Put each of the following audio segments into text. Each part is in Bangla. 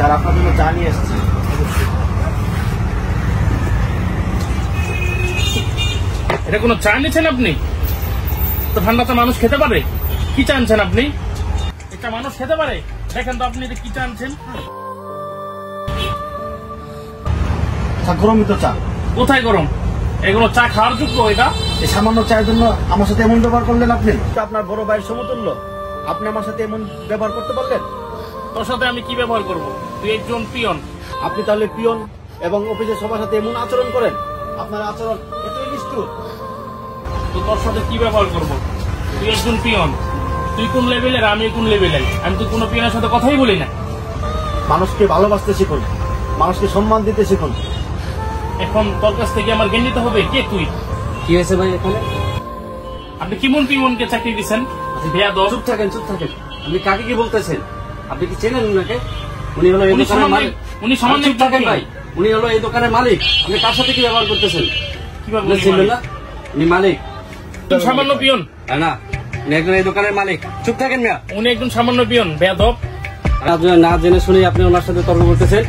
স্যার আপনার জন্য চা নিয়ে এসেছি। এটা কোনো চা নিয়েছেন আপনি? তো ঠান্ডা চা মানুষ খেতে পারে? কি চা আনছেন আপনি? এটা মানুষ খেতে পারে? দেখেন তো আপনি এটা কি চা আনছেন। গরমই তো চা। কোথায় গরম? এগুলো চা খাওয়ার যোগ্য? এটা এই সামান্য চায়ের জন্য আমার সাথে এমন ব্যবহার করলেন আপনি? আপনার বড় ভাইয়ের সমতুল্য, আপনি আমার সাথে এমন ব্যবহার করতে পারলেন? তোর সাথে আমি কি ব্যবহার করব? তুই একজন পিয়ন। আপনি তাহলে পিয়ন এবং অফিসের সবার সাথে এমন আচরণ করেন? আপনার আচরণ এতই নিষ্ঠুর। তো তোর সাথে কি ব্যবহার করব? তুই একজন পিয়ন, তুই কোন লেভেলের, আমি কোন লেভেলের? আমি তো কোনো পিয়নের সাথে কথাই বলি না। মানুষকে ভালোবাসতে শিখুন, মানুষকে সম্মান দিতে শিখুন। এখন তোর কাছ থেকে আমার জ্ঞান নিতে হবে। কে তুই? কি হয়েছে ভাই এখানে? আপনি কেমন পিয়নকে চাকরি দিচ্ছেন? বেয়াদব। চুপ থাকেন, চুপ থাকেন। আপনি কাকে কি বলতেছেন? আপনি কি চেনেন উনাকে? উনি হলো এই দোকানের মালিক। উনি সামান্য চুপ থাকেন ভাই। উনি হলো এই দোকানের মালিক। আপনি কার সাথে কি ব্যবহার করতেছেন? কিভাবে চিনলেন না? উনি মালিক। তুই সামান্য পিয়ন? না, উনি একজন এই দোকানের মালিক। চুপ থাকেন না। উনি একজন সামান্য পিয়ন, বেয়াদব। না জেনে শুনে আপনি ওনার সাথে তর্ক করতেছেন।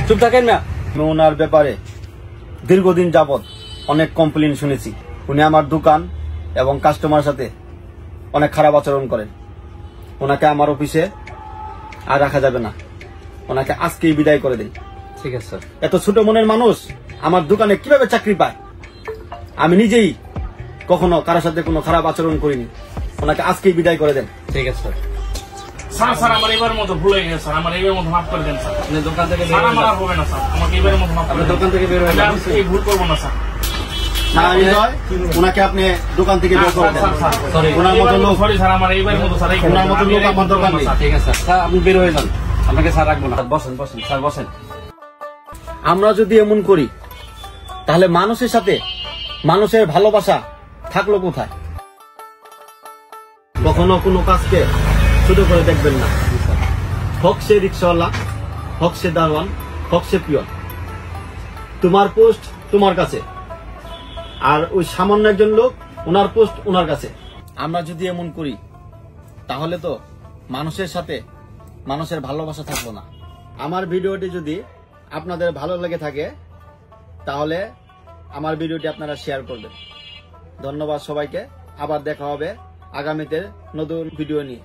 চুপ থাকেন না। আমি ওনার ব্যাপারে দীর্ঘদিন যাবৎ অনেক কমপ্লেন শুনেছি। উনি আমার দোকান এবং কাস্টমার সাথে অনেক খারাপ আচরণ করেন। ওনাকে আমার অফিসে আর রাখা যাবে না, ওনাকে আজকেই বিদায় করে দিন। ঠিক আছে স্যার। এত ছোট মনের মানুষ আমার দোকানে কিভাবে চাকরি পায়? আমি নিজেই কখনো কারোর সাথে কোনো খারাপ আচরণ করিনি। ওনাকে আজকেই বিদায় করে দেন। ঠিক আছে স্যার। স্যার স্যার আমার এবার মতো ভুল হয়ে গেছে স্যার, আমার এবার মতো মাফ করে দেন স্যার। আপনি দোকান থেকে বের স্যার হয়ে আমার যান। আর হবে না স্যার, আমাকে এবারের মতো মাফ করে আপনি দেন। দোকান থেকে বের হয়ে যান। আমি এই ভুল করবো না স্যার। না নিলয়, ওনাকে আপনি দোকান থেকে বের করে দেন। সরি, ওনার মতো লোক, সরি স্যার, আমার এইবারের মতো স্যার। ওনার মতো লোক আমার দোকান নেই। ঠিক আছে স্যার, আপনি বের হয়ে যান। আপনাকে স্যার রাখবো না। বসেন বসেন স্যার, বসেন। আমরা যদি এমন করি তাহলে মানুষের সাথে মানুষের ভালোবাসা থাকলো কোথায়? কখনো কোনো কাজকে ছোট করে দেখবেন না। হোক সে রিক্সাওয়ালা, হোক সে দারোয়ান, হোক সে পিয়ন, তোমার পোস্ট তোমার কাছে, আর ওই সামান্য একজন লোক ওনার পোস্ট ওনার কাছে। আমরা যদি এমন করি তাহলে তো মানুষের সাথে মানুষের ভালোবাসা থাকলো না। আমার ভিডিওটি যদি আপনাদের ভালো লেগে থাকে তাহলে আমার ভিডিওটি আপনারা শেয়ার করবেন। ধন্যবাদ সবাইকে। আবার দেখা হবে আগামীতে নতুন ভিডিও নিয়ে।